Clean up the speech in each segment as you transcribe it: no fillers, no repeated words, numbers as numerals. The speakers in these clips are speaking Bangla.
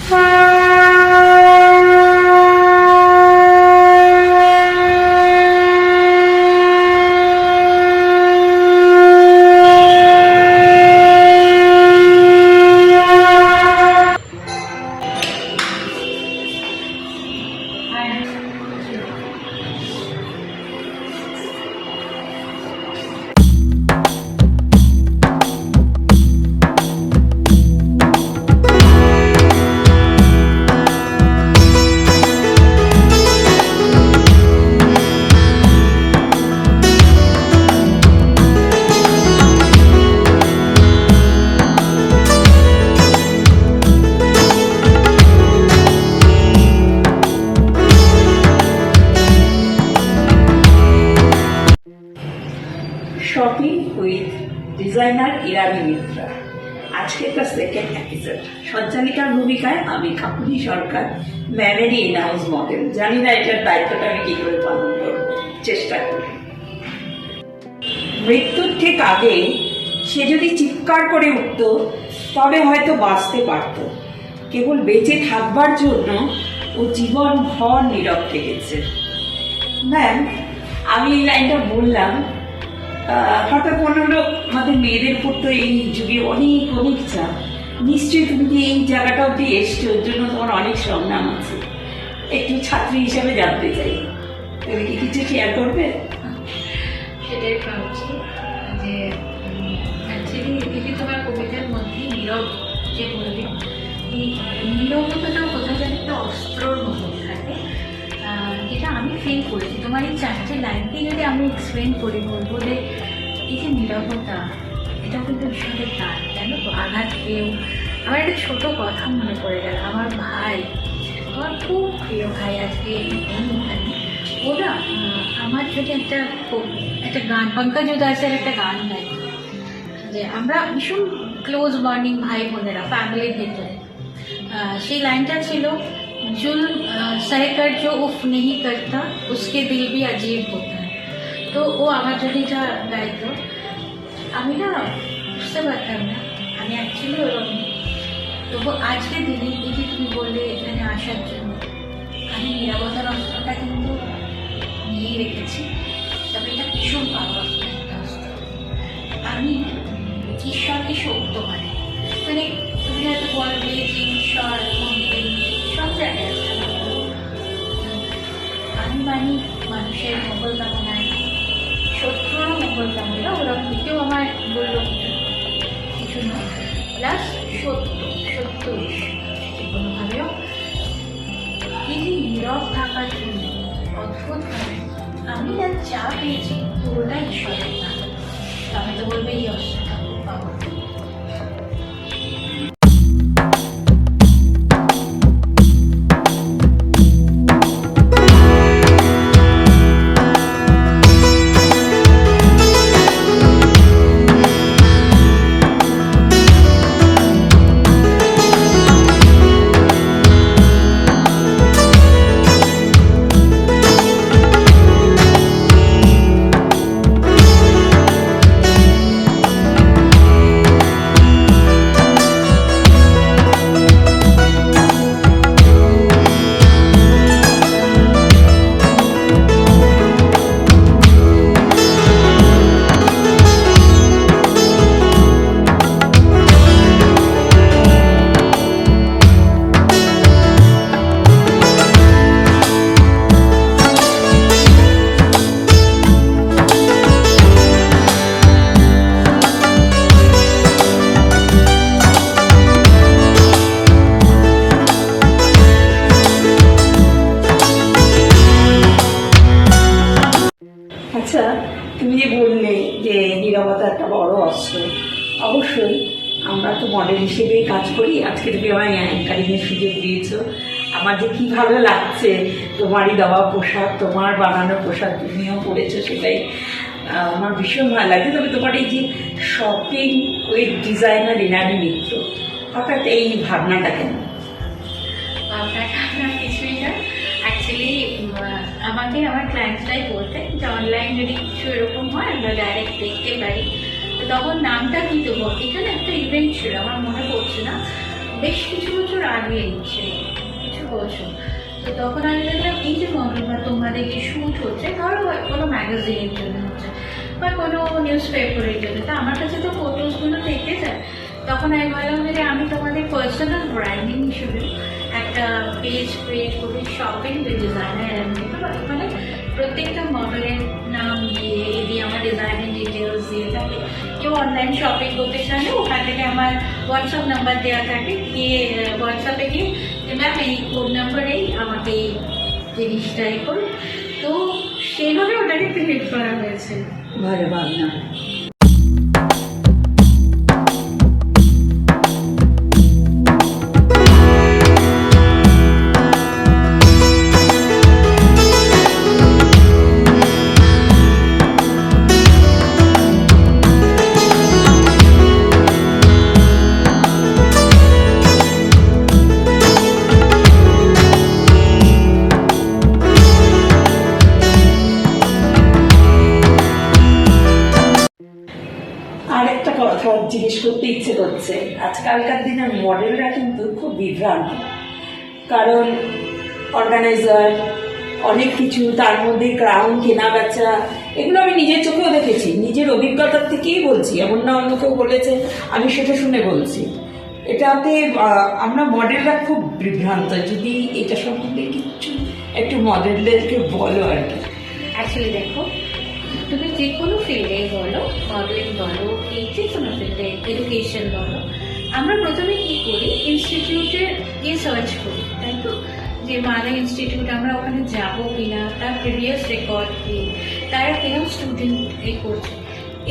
শপিং উইথ ডিজাইনার ইরানি মিত্রা। আজকে একটা সেকেন্ড এপিসোড। সঞ্চালিকার ভূমিকায় আমি কাপুরি সরকার, ম্যামেরই ইন হাউস মডেল। জানি না এটার দায়িত্বটা আমি কি করে পালন করব, চেষ্টা করি। মৃত্যুর ঠিক আগে সে যদি চিৎকার করে উঠত তবে হয়তো বাঁচতে পারত। কেবল বেঁচে থাকবার জন্য ও জীবন ভর নীরব থেকেছে। ম্যাম, আমি এই লাইনটা বললাম, হঠাৎ মনে হলো আমাদের মেয়েদের উপর তো এই যুগে অনেক অনেক চাপ। নিশ্চয়ই তুমি যে এই জায়গাটা অব্দি এসছো, ওর জন্য তোমার অনেক সংগ্রাম আছে। একটু ছাত্রী হিসাবে জানতে চাই, তুমি কি কিছু শেয়ার করবে? সেটাই ভাবছি যে অ্যাকচুয়ালি দিদি তোমার কবিতার মধ্যে নীরব যে বলবে, এই নীরবতাটা কোথাও যেন একটা অস্ত্রর মতো থাকে, যেটা আমি ফিল করেছি। তোমার এই চারটে লাইনকে যদি আমি এক্সপ্লেন করি, বলবো যে এই যে নীরবতা, এটা কিন্তু ভীষণের দান, জানো তো, আঘাত পেয়েও। আমার একটা ছোট কথা মনে পড়ে গেল। আমার ভাই, আমার খুব প্রিয় ভাই, আজকে ওরা আমার যদি একটা গান, পঙ্কজ উদাসের একটা গান গাই, যে আমরা ভীষণ ক্লোজ বন্ডিং ভাই বোনেরা ফ্যামিলির ভেতরে। সেই লাইনটা ছিল, जुल्म सहकर जो उफ नहीं करता उसके दिल भी अजीब होता है। তো ও আমার যদি যা গাইতো, আমি না বুঝতে পারতাম না আমি অ্যাকচুয়ালি ওরকম। তবু আজকের দিনে এই যে তুমি বললে এখানে আসার জন্য, আমি নিরাপত্তার অস্ত্রটা কিন্তু নিয়ে রেখেছি। তবে এটা ভীষণ পাওয়ারফুল একটা অস্ত্র। আমি ঈশ্বরকে সত্য মানে তুমি হয়তো বলবে যে ঈশ্বর মন্দির সব জায়গায় আছে, আমি মানি মানুষের মঙ্গল কামনায়, শত্রুরও মঙ্গল কামনা। ওরা কেউ আমার বললো কিছু নয়, প্লাস সত্য সত্য কোনোভাবেও এই যে নীরব থাকার জন্য অদ্ভুতভাবে আমি যা পেয়েছি পুরোটাই ঈশ্বরের না। আমি তো বলবো এই অস্ত্রটা খুব পাওয়ারফুল। আচ্ছা, তুমি যে বললে যে নীরবতা একটা বড় অস্ত্র, অবশ্যই আমরা তো মডেল হিসেবেই কাজ করি। আজকে তুমি আমায় অ্যাঙ্কারিংয়ের সুযোগ দিয়েছো, আমার যে কী ভালো লাগছে। তোমারই দেওয়া পোশাক, তোমার বানানো পোশাক তুমিও পরেছো, সেটাই আমার ভীষণ ভালো লাগছে। তবে তোমার এই যে শপিং উইথ ডিজাইনার ইরানি মিত্র, হঠাৎ এই ভাবনাটা কেন? আপনার কিছুই না, অ্যাকচুয়ালি আমাকে আমার ক্লায়েন্টসরাই বলতেন যে অনলাইন যদি কিছু এরকম হয় আমরা ডাইরেক্ট দেখতে পারি, তো তখন নামটা কী দেবো। এখানে একটা ইভেন্ট ছিল, আমার মনে পড়ছে না, বেশ কিছু বছর আগে ছিল, কিছু বছর। তো তখন আমি দেখলাম এই যে মডেল বা তোমাদের যে শ্যুট হচ্ছে, ধরো কোনো ম্যাগাজিনের জন্য হচ্ছে বা কোনো নিউজ পেপারের জন্য, তো আমার কাছে তো ফটোসগুলো থেকে যায়। তখন আমি ভাবলাম যে আমি তোমাদের পার্সোনাল ব্র্যান্ডিং হিসেবে একটা পেজ ক্রিয়েট করি, শপিং উইথ ডিজাইনার অ্যান্ড মানে প্রত্যেকটা মডেলের নাম দিয়ে আমার ডিজাইনের ডিটেলস দিয়ে থাকে। কেউ অনলাইন শপিং করতে চাইলে ওখান থেকে আমার হোয়াটসঅ্যাপ নাম্বার দেওয়া থাকে, গিয়ে হোয়াটসঅ্যাপে গিয়ে ম্যাম এই ফোন নাম্বারেই আমাকে এই জিনিসটাই করুন। তো সেইভাবে ওটাকে ক্রিয়েট করা হয়েছে। ভালো ভাবনা। আরেকটা কথা জিজ্ঞেস করতে ইচ্ছে করছে, আজকালকার দিনের মডেলরা কিন্তু খুব বিভ্রান্ত, কারণ অর্গানাইজার অনেক কিছু, তার মধ্যে ক্রাউন কেনা বেচা, এগুলো আমি নিজের চোখেও দেখেছি, নিজের অভিজ্ঞতার থেকেই বলছি, এমন না অন্য কেউ বলেছে আমি সেটা শুনে বলছি। এটাতে আমরা মডেলরা খুব বিভ্রান্ত। যদি এটা সম্বন্ধে কিছু একটু মডেলদেরকে বলো আর কি। অ্যাকচুয়ালি দেখো, তুমি যে কোনো ফিল্ডে বলো, মডেলিং বলো, এই যে কোনো ফিল্ডে, এডুকেশন বলো, আমরা প্রথমে কি করি, ইনস্টিটিউটে গিয়ে সার্চ করি, তাই তো? যে মাদার ইনস্টিটিউট, আমরা ওখানে যাবো কিনা, তার প্রিভিয়াস রেকর্ড কি, তারা কেরম স্টুডেন্ট এ করছে,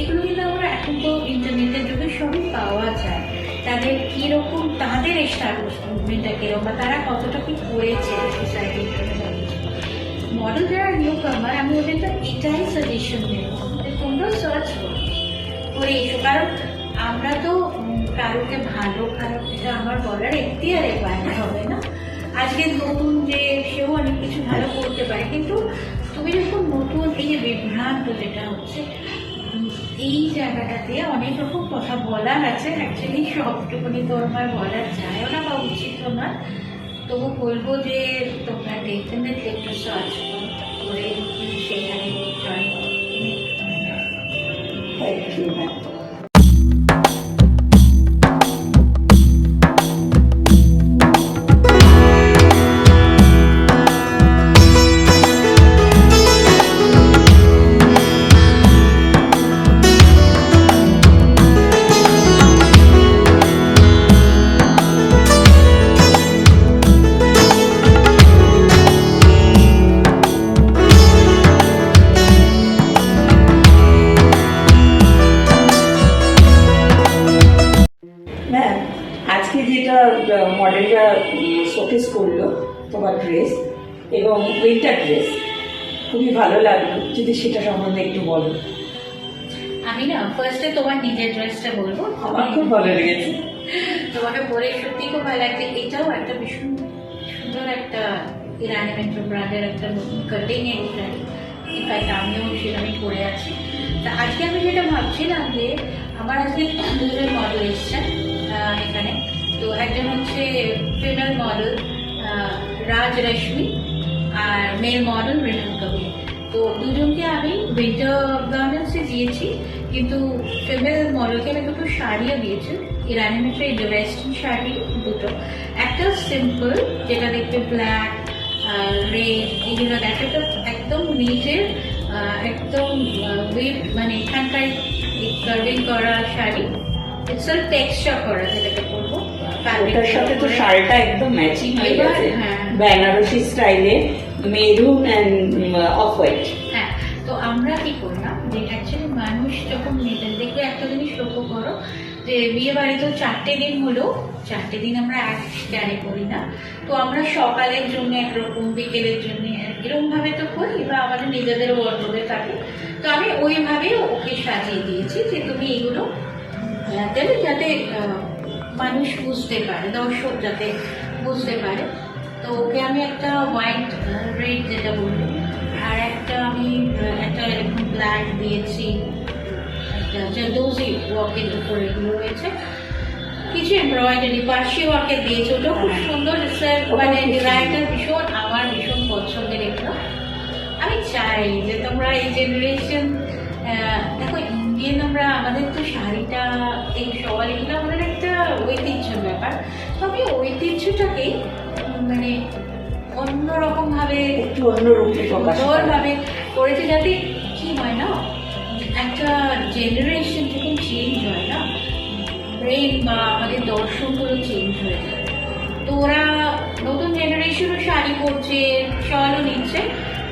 এগুলো কিন্তু আমরা এখন তো ইন্টারনেটের যুগে সবই পাওয়া যায়। তাদের কীরকম, তাদের এস্টাবলিশমেন্টটা কীরকম, বা তারা কতটা কি করেছে সোসাইটির জন্য। মডেল যারা নিউ কামার, আমি ওদের তো এটাই সাজেশন দেবো যে তোমরা সার্চ করে এসো, কারণ আমরা তো কারোকে ভালো খারাপ এটা আমার বলার এখতিয়ারে বাইরে হবে না। আজকে নতুন যে সেও অনেক কিছু ভালো করতে পারে, কিন্তু তুমি যখন নতুন এই যে বিভ্রান্ত যেটা হচ্ছে, এই জায়গাটাতে অনেক রকম কথা বলার আছে। অ্যাকচুয়ালি সবটুকুনি তো আমার বলা যায় না বা উচিত না, তবু বলবো যে তোমরা ডেফিনেটলি একটু সার্চ করে সেখানে জয়েন করো। Thank you ma'am. ম্যাম, আজকে যেটা মডেলরা শোকেস করলো তোমার ড্রেস এবং উইন্টার ড্রেস, খুবই ভালো লাগলো, যদি সেটা সম্বন্ধে একটু বলো। আমি না ফার্স্টে তোমার নিজের ড্রেসটা বলবো। আমার খুব ভালো লেগেছে, তোমাকে পরে সত্যি খুব ভালো লাগছে। এটাও একটা ভীষণ সুন্দর একটা ইরানি মেট্রো ব্র্যান্ডের একটা নতুন কাটিং এর শাড়ি। ইনফ্যাক্ট আমিও সেরকমই পরে আছি। তা আজকে আমি যেটা ভাবছিলাম যে আমার আজকে দুজন মডেল এসছেন এখানে। তো একজন হচ্ছে ফিমেল মডেল রাজ রশ্মি আর মেল মডেল রিনান কবির। তো দুজনকে আমি উইন্টার গার্মেন্টসে দিয়েছি, কিন্তু ফিমেল মডেলকে আমি দুটো শাড়িও দিয়েছি, ইরানি মেট্রো এই ওয়েস্টার্ন শাড়ি দুটো। একটা সিম্পল যেটা দেখতে ব্ল্যাক রেড এগুলো দেখা, তো একদম নিচের একদম উইথ মানে এখানকার কার্ভিং করা শাড়ি, ইটসেলফ টেক্সচার করা যেটাকে বলবো। ওটার সাথে তো শাড়িটা একদম ম্যাচিং হয়ে এবার, গেছে, হ্যাঁ। বেনারসি স্টাইলে, মেরুন অ্যান্ড অফ হোয়াইট। হ্যাঁ, তো আমরা কি করলাম যে অ্যাকচুয়ালি মানুষ যখন মেয়েদের দেখবে একটা জিনিস লক্ষ্য করো যে বিয়ে বাড়িতেও 4টে দিন হলো, 4টে দিন আমরা এক ক্যারি করি না। তো আমরা সকালের জন্য একরকম, বিকেলের জন্য এরকম ভাবে তো করি, বা আমাদের নিজেদের ওয়ার্ডরোবে থাকে। তো আমি ওইভাবেই ওকে সাজিয়ে দিয়েছি যে তুমি এগুলো দেবে, যাতে মানুষ বুঝতে পারে, দর্শক যাতে বুঝতে পারে। তো ওকে আমি একটা হোয়াইট রেড যেটা বলবো, আর একটা আমি একটা এরকম ব্ল্যাক দিয়েছি, একটা জারদোজি ওয়ার্কের উপরে এগুলো রয়েছে। কিছু এমব্রয়ডারি পার্সি ওয়ার্কের দিয়েছে, ওটা খুব সুন্দর স্যার, মানে ডিজাইনটা ভীষণ আমার ভীষণ পছন্দের একটা। আমি চাই যে তোমরা এই জেনারেশন, দেখো ইন্ডিয়ান আমরা, আমাদের তো শাড়িটা, এই শল, এগুলো আমাদের একটা ঐতিহ্যের ব্যাপার। তো আমি ঐতিহ্যটাকে মানে অন্যরকম ভাবে, একটু অন্যরূপে প্রকাশ করা। সুন্দরভাবে করেছে, যাতে কি হয় না, একটা জেনারেশন যখন চেঞ্জ হয় না, ব্রেন বা আমাদের দর্শনগুলো চেঞ্জ হয়ে যায়। তো ওরা নতুন জেনারেশনও শাড়ি পরছে, শলও নিচ্ছে,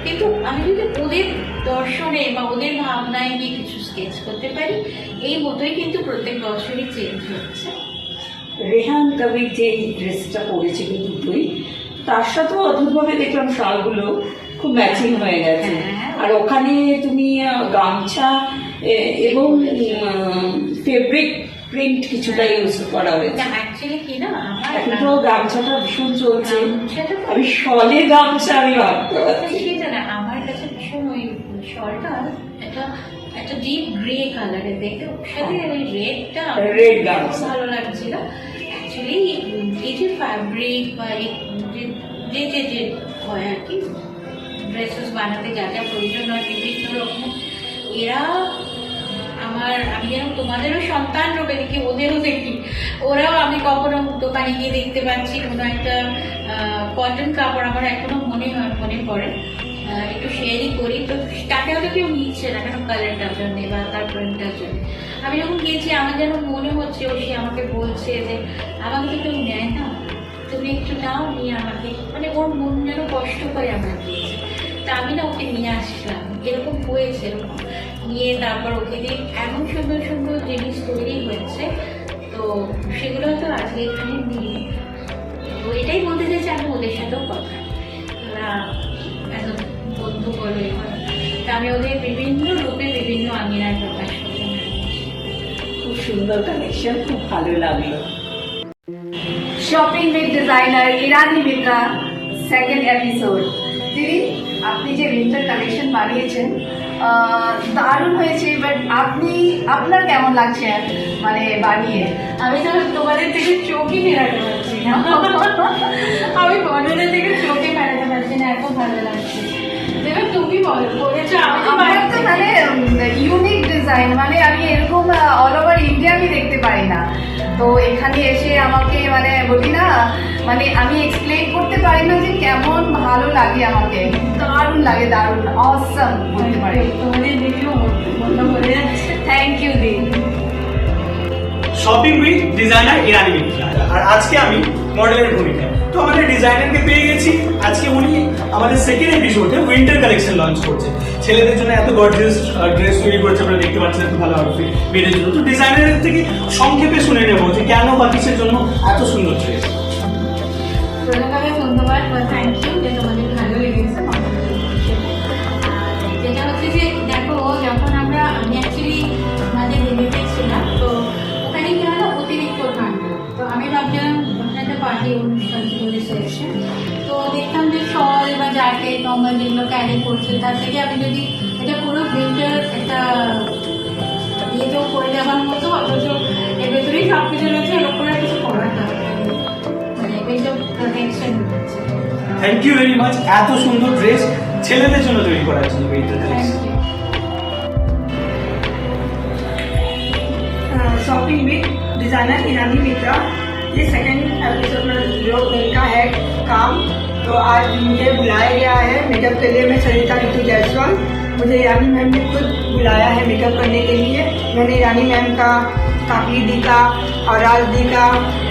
কিন্তু আমি যদি ওদের দর্শনে বা ওদের ভাবনায় গিয়ে কিছু স্কেচ করতে পারি, এই মতোই কিন্তু প্রত্যেক বছরই চেঞ্জ হচ্ছে। রেহান কবির যে ড্রেসটা পরেছিল দুটোই, তার সাথেও অদ্ভুতভাবে দেখলাম শালগুলো খুব ম্যাচিং হয়ে গেছে। হ্যাঁ। আর ওখানে তুমি গামছা এবং ফেব্রিক প্রিন্ট কিছুটা ইউজ করা হয়েছে। অ্যাকচুয়ালি কি না, এখন তো আমার গামছাটা ভীষণ চলছে, গামছাটা তো- আমি শলে গামছা আমি ভাবতে পারছি। সেটা না, আমার কাছে ভীষণ ওই শলটা একটা একটা ডিপ গ্রে কালারের, দেখতে ওর সাথে ওই রেডটা Red গামছা। ভালো লাগছিল। অ্যাকচুয়ালি এই যে ফ্যাব্রিক বা এই যে যে যে হয় আর কি, ড্রেসেস বানাতে যা যা প্রয়োজন হয় বিভিন্ন রকম, এরা আমি যেন তোমাদেরও সন্তান রূপে দেখি, ওদেরও দেখি। ওরাও, আমি কখনো দোকানে গিয়ে দেখতে পাচ্ছি কোনো একটা কটন কাপড়, আমার এখনো মনে পড়ে, একটু শেয়ারই করি, তো তাকে হয়তো কেউ নিচ্ছে না কেন, কালারটার জন্য বা তার প্রিন্টটার জন্য। আমি যখন গিয়েছি আমার যেন মনে হচ্ছে, ও সে আমাকে বলছে যে আমাকে তো কেউ নেয় না, তুমি একটু নাও, নিয়ে আমাকে, মানে ওর মন যেন কষ্ট করে আমার দিয়েছে। তা আমি না ওকে নিয়ে আসলাম, এরকম হয়েছে, এরকম নিয়ে তারপর ওকে দিয়ে এমন সুন্দর সুন্দর জিনিস তৈরি হয়েছে। তো সেগুলো হয়তো আজকে এখানে নিয়ে, তো এটাই বলতে চাইছি, আমি ওদের সাথেও কথা, ওরা একদম বন্ধু বলে, তা আমি ওদের বিভিন্ন রূপে বিভিন্ন আঙিনায় প্রকাশ করতে পারি। খুব সুন্দর কালেকশন, খুব ভালো লাগলো। Shopping with designer Irani Mitra second episode. দিদি, আপনি যে উইন্টার কালেকশন বানিয়েছেন দারুণ হয়েছে, বাট আপনার কেমন লাগছে মানে বানিয়ে? আমি তো তোমাদের থেকে চোখই ফেরাতে পারছি না, আমি বর্ণনা থেকে চোখে ফেরাতে পারছি না, এত ভালো লাগছে। এবার তুমি বলো, বলেছো আমি তো আমার তো মানে ইউনিক ডিজাইন, মানে আমি এরকম অল ওভার ইন্ডিয়া আমি দেখতে পারি না। তো এখানে এসে আমাকে মানে বলি না, মানে আমি এক্সপ্লেন করতে পারি না যে কেমন ভালো লাগে আমাকে, দারুণ লাগে, দারুণ অসম বলতে পারি। তোমাদের দেখেও মনে হয়ে যাচ্ছে। থ্যাংক ইউ দিদি। শপিং উইথ ডিজাইনার ইরানি মিত্রা। আর আজকে আমি মডেলের ভূমিকা, তো আমাদের ডিজাইনারকে পেয়ে গেছি। আজকে উনি আমাদের সেকেন্ড এপিসোডে উইন্টার কালেকশন লঞ্চ করছে। ছেলেদের জন্য এত গর্জিয়াস ড্রেস তৈরি করছে, আপনারা দেখতে পাচ্ছেন, এত ভালো আউটফিট মেয়েদের জন্য। তো ডিজাইনারের থেকে সংক্ষেপে শুনে নেবো যে কেন বা কিসের জন্য এত সুন্দর ড্রেস। প্রথমে ধন্যবাদ বা থ্যাংক ইউ যে তোমাদের ভালো লেগেছে। যেটা হচ্ছে যে দেখো, যখন আমি অ্যাকচুয়ালি আমাদের দিল্লিতে ছিলাম, তো ওখানে কি হলো, অতিরিক্ত ঠান্ডা। তো আমি ভাবছিলাম ওখানে একটা পার্টি অনুষ্ঠান ছিল, রিসেপশন, তো দেখতাম যে শল বা জ্যাকেট নর্মাল যেগুলো ক্যারি করছে, তার থেকে আমি যদি এটা পুরো উইন্টার একটা ইয়েতেও পরে যাওয়ার মতো, অথচ এর ভেতরেই সব কিছু রয়েছে, এর উপরে আর কিছু করার দরকার নেই, মানে উইন্টার প্রোটেকশন হচ্ছে। থ্যাংক ইউ ভেরি মাচ, এত সুন্দর ড্রেস ছেলেদের জন্য তৈরি করার জন্য winter collection. Shopping with designer Irani Mitra, ये सेकंड एपिसोड में जो इनका है काम। तो आज मुझे बुलाया गया है मेकअप के लिए। मैं सरिता ऋतु जायसवाल, मुझे ईरानी मैम ने खुद बुलाया है मेकअप करने के लिए। मैंने ईरानी मैम का, काकली दी का, और राज दी का,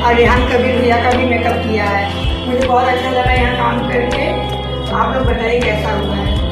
और रेहान कबीर भैया का भी मेकअप किया है। मुझे बहुत अच्छा लगा यहाँ काम करके। आप लोग बताइए कैसा हुआ है।